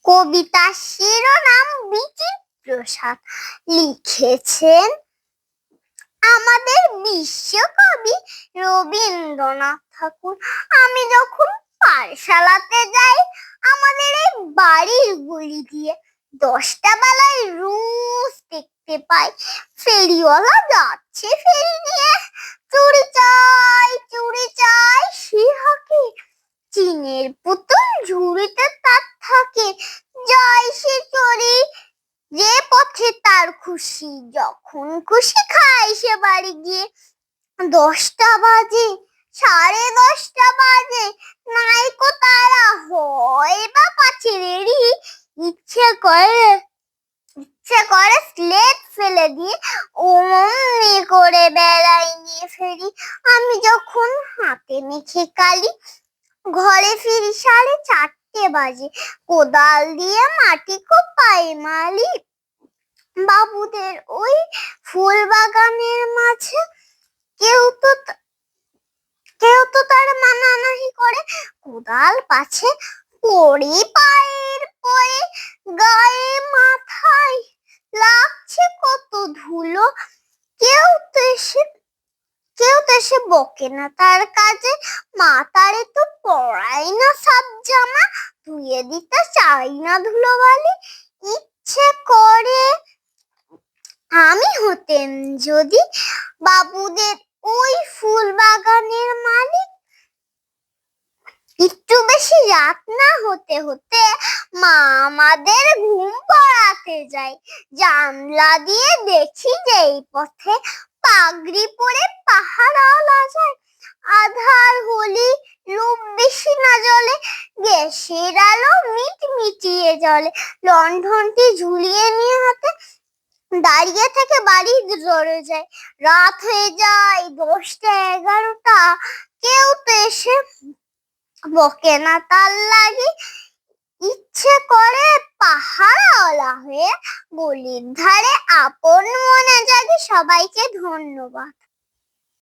কবিতার শিরোনাম বিচিত্রসাথ। লিখেছেন আমাদের বিশ্বকবি রবীন্দ্রনাথ ঠাকুর। আমি যখন পাঠশালাতে যাই, আমাদের এই বাড়ির গলি দিয়ে 10টা বেলায় রোজ দেখতে পাই ফেরিওয়ালা যাচ্ছে ফেরি নিয়ে। চুরি চাই সে হাঁকে, চিনের পুতুল ঝুড়িতে তার থাকে। যায় সে চড়ি যে পথে তার খুশি, যখন খুশি খায় সে বাড়ি গিয়ে। 10টা বাজে, 10:30 বাজে, নাইকো তারা হয় বা পাছে রেডি। ইচ্ছে করে স্লেট ফেলে দিয়ে অমনি করে বেলায় নিয়ে ফেরি। আমি যখন হাতে মেখে কালি ঘরে ফিরি 4:30 বাজে, কোদাল দিয়ে মাটি কোপাই মালি। বাবুদের ওই ফুল বাগানের মাঝে কেউ তো তার মানানাহি করে, কোদাল পাছে পড়ি পায়ের পরে, গায়ে মাথায় লাগছে কত ধুলো। কেউ তো এসে বকে না তার কাজে, মা তারে তো পরাই না সাত জামা, ধুয়ে দিতে চাই না ধুলোবালি। ইচ্ছে করে আমি হতেন যদি বাবুদের ওই ফুল বাগানের মালিক। একটু বেশি রাত না হতে মা আমাদের ঘুম পড়াতে যায়। জানলা দিয়ে দেখি যেই পথে পাগড়ি পরে পাহারাওয়ালা যায়। আধার হলি রূপ বেশি না জ্বলে, গ্যাসের আলো মিটিয়ে জ্বলে। লণ্ঠনটি ঝুলিয়ে নিয়ে হাতে দাঁড়িয়ে থেকে বাড়ি জ্বরে যায়। রাত হয়ে যায় 10টা 11টা, কেউ তো এসে বকে না তার লাগি। ইচ্ছে করে পাহারাওয়ালা হয়ে গলির ধারে আপন মনে জাগি। সবাইকে ধন্যবাদ।